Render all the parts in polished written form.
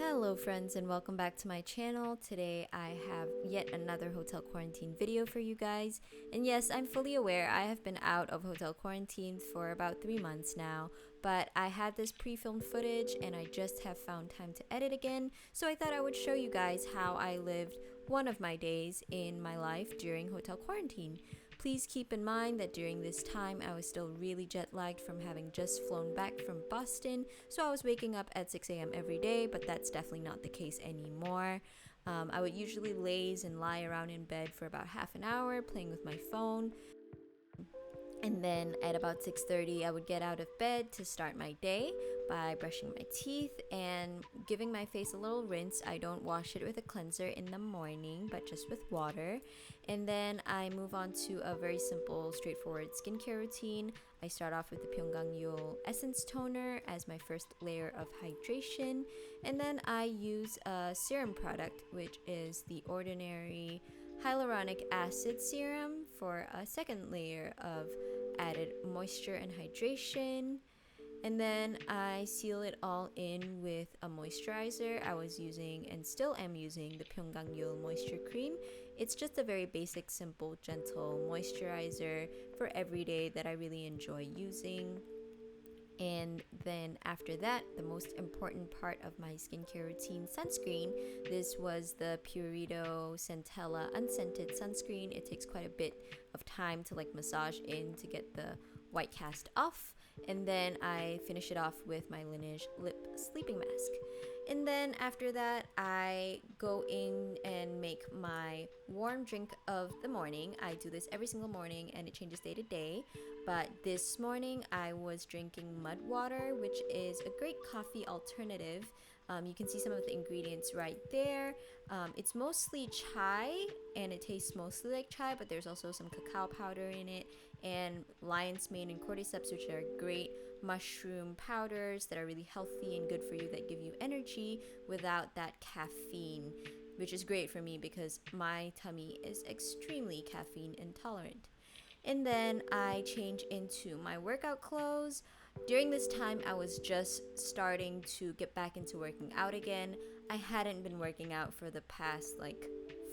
Hello friends and welcome back to my channel. Today I have yet another hotel quarantine video for you guys. And yes, I'm fully aware I have been out of hotel quarantine for about 3 months now, but I had this pre-filmed footage and I just have found time to edit again, so I thought I would show you guys how I lived one of my days in my life during hotel quarantine. Please keep in mind that during this time I was still really jet lagged from having just flown back from Boston, so I was waking up at 6 a.m. every day, but that's definitely not the case anymore. I would usually laze and lie around in bed for about half an hour playing with my phone. And then at about 6:30 I would get out of bed to start my day by brushing my teeth and giving my face a little rinse. I don't wash it with a cleanser in the morning, but just with water. And then I move on to a very simple, straightforward skincare routine. I start off with the Pyongyang Essence Toner as my first layer of hydration. And then I use a serum product, which is the Ordinary Hyaluronic Acid Serum, for a second layer of added moisture and hydration. And then I seal it all in with a moisturizer. I was using and still am using the Pyongyang Moisture Cream. It's just a very basic, simple, gentle moisturizer for every day that I really enjoy using. And then after that, the most important part of my skincare routine, sunscreen. This was the Purito Centella unscented sunscreen. It takes quite a bit of time to massage in to get the white cast off. And then I finish it off with my Lineage lip sleeping mask. And then after that, I go in and make my warm drink of the morning. I do this every single morning and it changes day to day. But this morning I was drinking mud water, which is a great coffee alternative. You can see some of the ingredients right there. It's mostly chai and it tastes mostly like chai, but there's also some cacao powder in it and lion's mane and cordyceps, which are great mushroom powders that are really healthy and good for you, that give you energy without that caffeine, which is great for me because my tummy is extremely caffeine intolerant. And then I change into my workout clothes. During this time, I was just starting to get back into working out again. I hadn't been working out for the past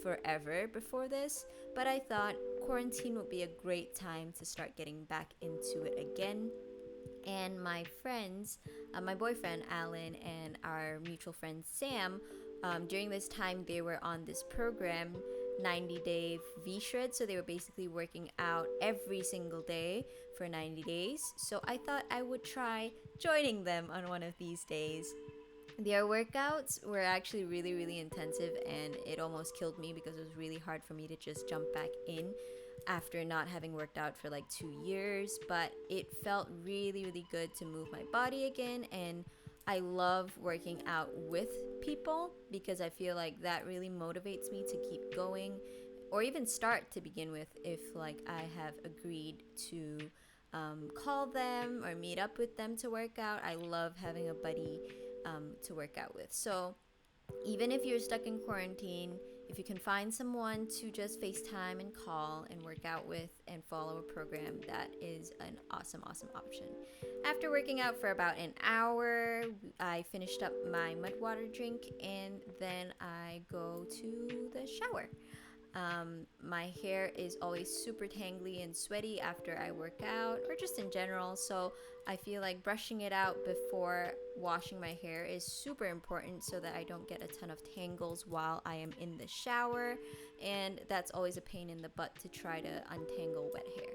forever before this, but I thought quarantine would be a great time to start getting back into it again. And my friends, my boyfriend Alan and our mutual friend Sam, during this time they were on this program, 90-day V-Shred. So they were basically working out every single day for 90 days. So I thought I would try joining them on one of these days. Their workouts were actually really, really intensive, and it almost killed me because it was really hard for me to just jump back in after not having worked out for 2 years. But it felt really, really good to move my body again, and I love working out with people because I feel like that really motivates me to keep going, or even start to begin with if I have agreed to call them or meet up with them to work out. I love having a buddy to work out with. So even if you're stuck in quarantine, if you can find someone to just FaceTime and call and work out with and follow a program, that is an awesome, awesome option. After working out for about an hour, I finished up my mud water drink and then I go to the shower. My hair is always super tangly and sweaty after I work out, or just in general, so I feel like brushing it out before washing my hair is super important so that I don't get a ton of tangles while I am in the shower, and that's always a pain in the butt to try to untangle wet hair.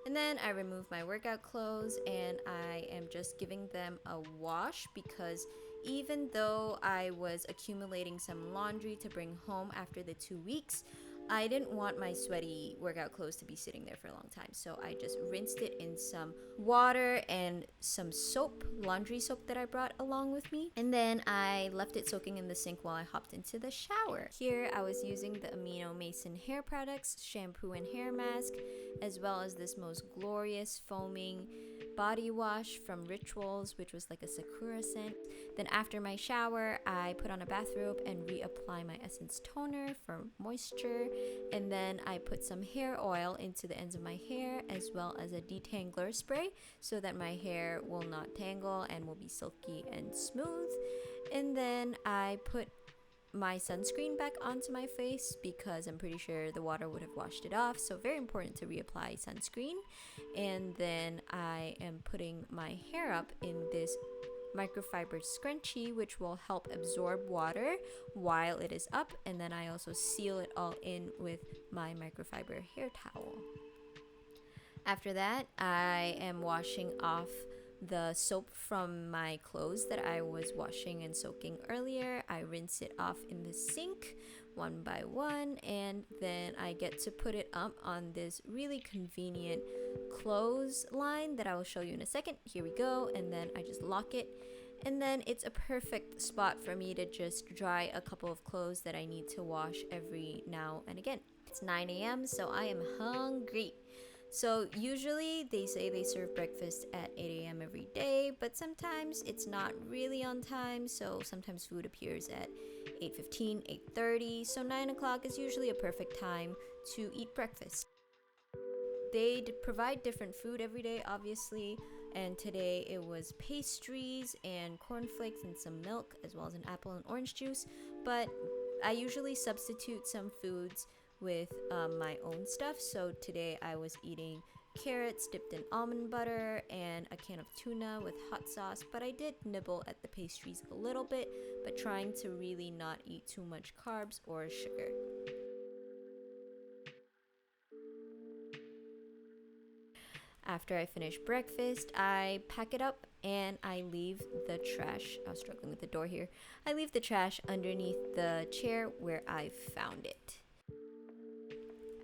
And then I remove my workout clothes and I am just giving them a wash because even though I was accumulating some laundry to bring home after the 2 weeks, I didn't want my sweaty workout clothes to be sitting there for a long time. So I just rinsed it in some water and some soap, laundry soap that I brought along with me. And then I left it soaking in the sink while I hopped into the shower. Here I was using the Amino Mason hair products, shampoo and hair mask, as well as this most glorious foaming body wash from Rituals, which was like a sakura scent. Then after my shower, I put on a bathrobe and reapply my Essence toner for moisture. And then I put some hair oil into the ends of my hair, as well as a detangler spray, so that my hair will not tangle and will be silky and smooth. And then I put my sunscreen back onto my face because I'm pretty sure the water would have washed it off, so very important to reapply sunscreen. And then I am putting my hair up in this microfiber scrunchie, which will help absorb water while it is up, and then I also seal it all in with my microfiber hair towel. After that, I am washing off the soap from my clothes that I was washing and soaking earlier. I rinse it off in the sink one by one, and then I get to put it up on this really convenient clothes line that I will show you in a second. Here we go. And then I just lock it, and then it's a perfect spot for me to just dry a couple of clothes that I need to wash every now and again. It's 9 a.m. so I am hungry. So usually they say they serve breakfast at 8 a.m. every day, but sometimes it's not really on time, so sometimes food appears at 8:15, 8:30, so 9 o'clock is usually a perfect time to eat breakfast. They provide different food every day, obviously, and today it was pastries and cornflakes and some milk, as well as an apple and orange juice, but I usually substitute some foods with my own stuff. So today I was eating carrots dipped in almond butter and a can of tuna with hot sauce, but I did nibble at the pastries a little bit, but trying to really not eat too much carbs or sugar. After I finish breakfast, I pack it up and I leave the trash. I was struggling with the door here. I leave the trash underneath the chair where I found it.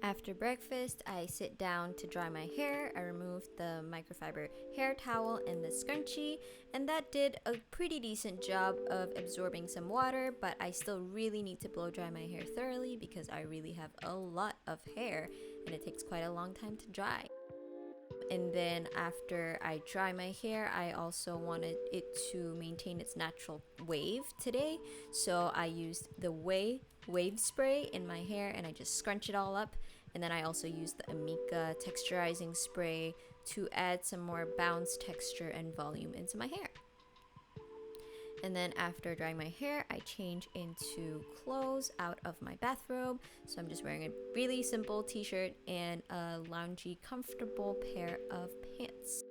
After breakfast, I sit down to dry my hair. I removed the microfiber hair towel and the scrunchie, and that did a pretty decent job of absorbing some water, but I still really need to blow dry my hair thoroughly because I really have a lot of hair and it takes quite a long time to dry. And then after I dry my hair, I also wanted it to maintain its natural wave today, so I used the wave spray in my hair and I just scrunch it all up. And then I also used the Amika texturizing spray to add some more bounce, texture, and volume into my hair. And then after drying my hair, I change into clothes out of my bathrobe. So I'm just wearing a really simple t-shirt and a loungy, comfortable pair of pants.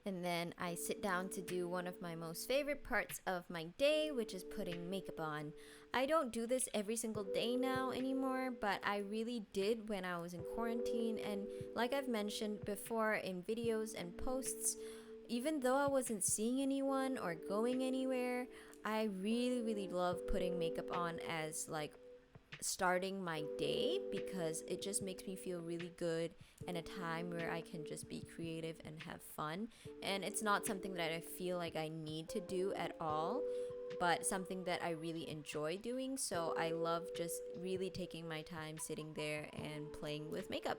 And then I sit down to do one of my most favorite parts of my day, which is putting makeup on. I don't do this every single day now anymore, but I really did when I was in quarantine. And like I've mentioned before in videos and posts, even though I wasn't seeing anyone or going anywhere, I really love putting makeup on as like starting my day because it just makes me feel really good and a time where I can just be creative and have fun. And it's not something that I feel like I need to do at all, but something that I really enjoy doing. So I love just really taking my time sitting there and playing with makeup.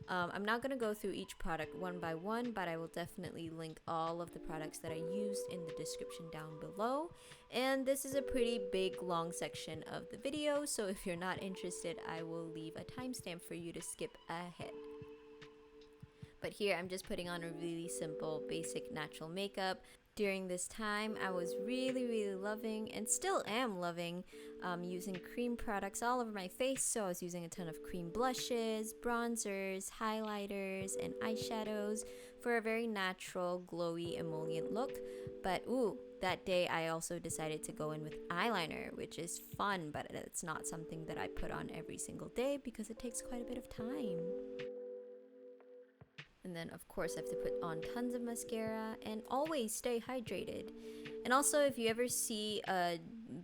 I'm not going to go through each product one by one, but I will definitely link all of the products that I used in the description down below. And this is a pretty big long section of the video, so if you're not interested, I will leave a timestamp for you to skip ahead. But here I'm just putting on a really simple basic natural makeup. During this time, I was really loving and still am loving using cream products all over my face. So I was using a ton of cream blushes, bronzers, highlighters, and eyeshadows for a very natural, glowy, emollient look. But that day I also decided to go in with eyeliner, which is fun, but it's not something that I put on every single day because it takes quite a bit of time. And then of course I have to put on tons of mascara and always stay hydrated. And also if you ever see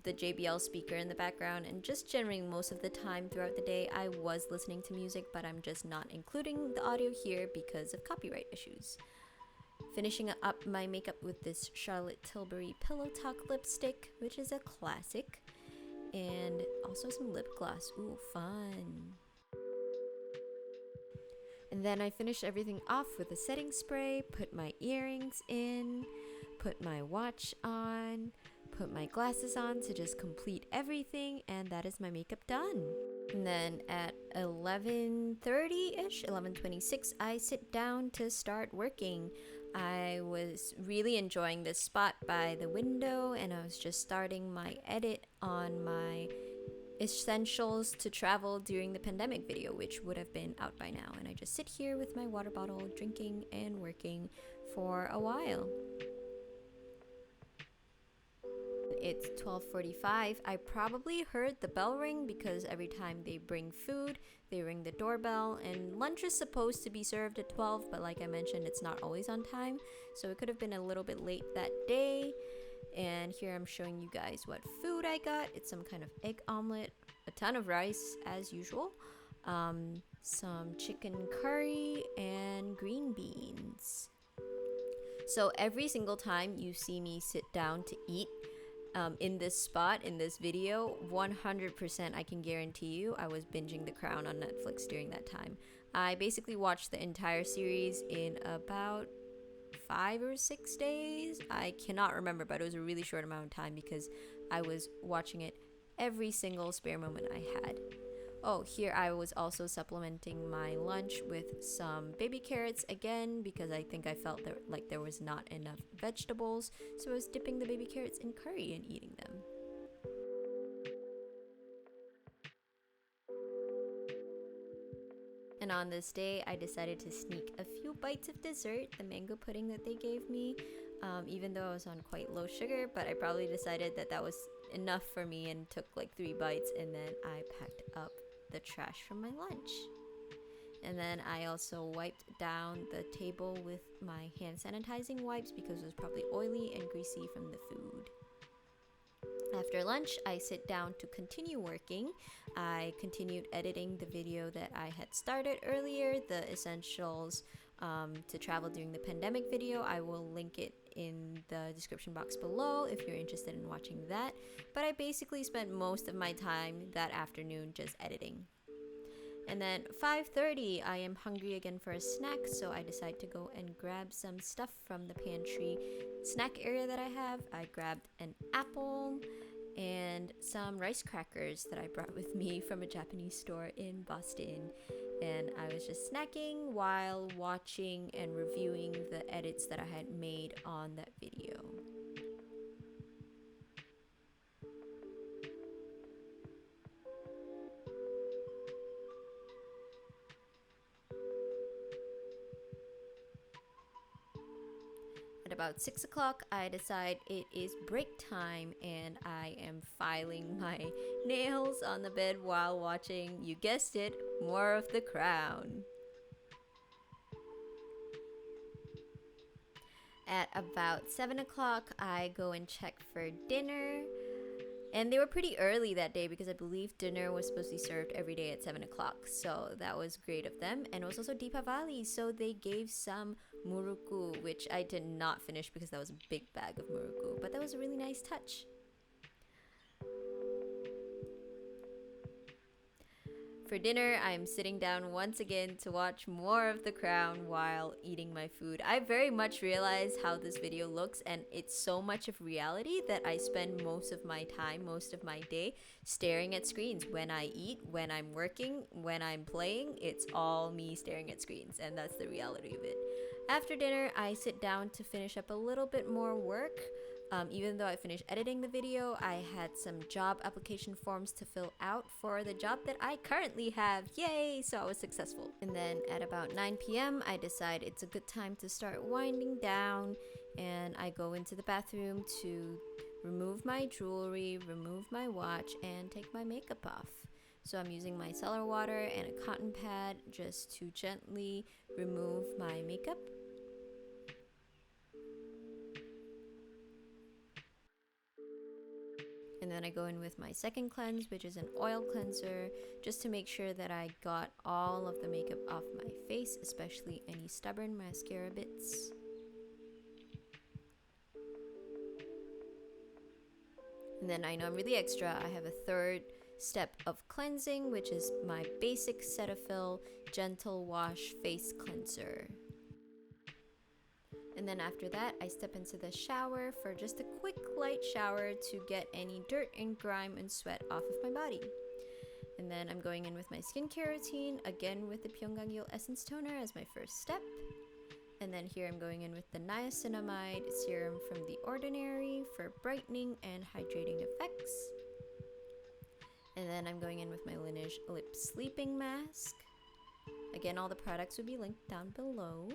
the JBL speaker in the background, and just generally most of the time throughout the day I was listening to music, but I'm just not including the audio here because of copyright issues. Finishing up my makeup with this Charlotte Tilbury Pillow Talk lipstick, which is a classic, and also some lip gloss. Ooh, fun. And then I finished everything off with a setting spray, put my earrings in, put my watch on, put my glasses on to just complete everything, and that is my makeup done. And then at 11:30ish, 11:26, I sit down to start working. I was really enjoying this spot by the window, and I was just starting my edit on my essentials to travel during the pandemic video, which would have been out by now. And I just sit here with my water bottle, drinking and working for a while. It's 12:45. I probably heard the bell ring because every time they bring food, they ring the doorbell, and lunch is supposed to be served at 12, but like I mentioned, it's not always on time, so it could have been a little bit late that day. And here I'm showing you guys what food I got. It's some kind of egg omelet, a ton of rice as usual, some chicken curry, and green beans. So every single time you see me sit down to eat in this spot, in this video, 100% I can guarantee you I was binging The Crown on Netflix during that time. I basically watched the entire series in about 5 or 6 days. I cannot remember, but it was a really short amount of time because I was watching it every single spare moment I had. Oh, here I was also supplementing my lunch with some baby carrots again because I think I felt like there was not enough vegetables, so I was dipping the baby carrots in curry and eating them. And on this day, I decided to sneak a few bites of dessert, the mango pudding that they gave me, even though I was on quite low sugar, but I probably decided that that was enough for me and took like 3 bites, and then I packed up the trash from my lunch. And then I also wiped down the table with my hand sanitizing wipes because it was probably oily and greasy from the food. After lunch, I sit down to continue working. I continued editing the video that I had started earlier, the essentials to travel during the pandemic video. I will link it in the description box below if you're interested in watching that. But I basically spent most of my time that afternoon just editing. And then 5:30, I am hungry again for a snack, so I decide to go and grab some stuff from the pantry snack area that I have. I grabbed an apple and some rice crackers that I brought with me from a Japanese store in Boston. And I was just snacking while watching and reviewing the edits that I had made on that video. At about 6 o'clock, I decide it is break time, and I am filing my nails on the bed while watching, you guessed it, more of The Crown. At about 7 o'clock, I go and check for dinner. And they were pretty early that day because I believe dinner was supposed to be served every day at 7 o'clock. So that was great of them. And it was also Deepavali, so they gave some muruku, which I did not finish because that was a big bag of muruku. But that was a really nice touch. For dinner, I'm sitting down once again to watch more of The Crown while eating my food. I very much realize how this video looks, and it's so much of reality that I spend most of my time, most of my day, staring at screens. When I eat, when I'm working, when I'm playing, it's all me staring at screens, and that's the reality of it. After dinner, I sit down to finish up a little bit more work. Even though I finished editing the video, I had some job application forms to fill out for the job that I currently have. Yay! So I was successful. And then at about 9 p.m., I decide it's a good time to start winding down, and I go into the bathroom to remove my jewelry, remove my watch, and take my makeup off. So I'm using my cellar water and a cotton pad just to gently remove my makeup. And then I go in with my second cleanse, which is an oil cleanser, just to make sure that I got all of the makeup off my face, especially any stubborn mascara bits. And then I know I'm really extra. I have a third step of cleansing, which is my basic Cetaphil Gentle Wash Face Cleanser. And then after that, I step into the shower for just a quick light shower to get any dirt and grime and sweat off of my body. And then I'm going in with my skincare routine, again with the Pyongyangil Essence Toner as my first step. And then here I'm going in with the niacinamide serum from The Ordinary for brightening and hydrating effects. And then I'm going in with my Laneige Lip Sleeping Mask. Again, all the products will be linked down below.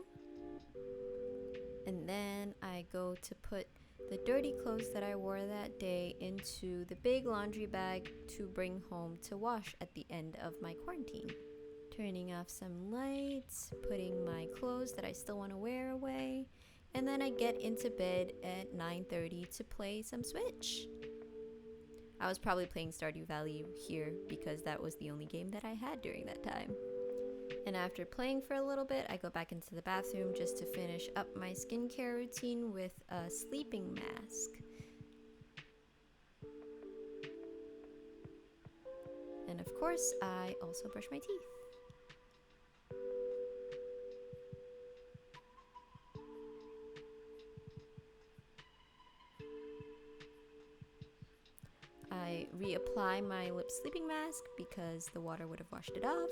And then I go to put the dirty clothes that I wore that day into the big laundry bag to bring home to wash at the end of my quarantine. Turning off some lights, putting my clothes that I still want to wear away, and then I get into bed at 9:30 to play some Switch. I was probably playing Stardew Valley here because that was the only game that I had during that time. And after playing for a little bit, I go back into the bathroom just to finish up my skincare routine with a sleeping mask. And of course, I also brush my teeth. I reapply my lip sleeping mask because the water would have washed it off.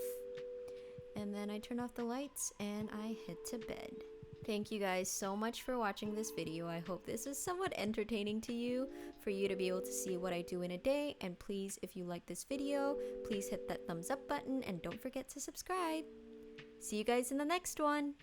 And then I turn off the lights and I head to bed. Thank you guys so much for watching this video. I hope this is somewhat entertaining to you, for you to be able to see what I do in a day. And please, if you like this video, please hit that thumbs up button and don't forget to subscribe. See you guys in the next one.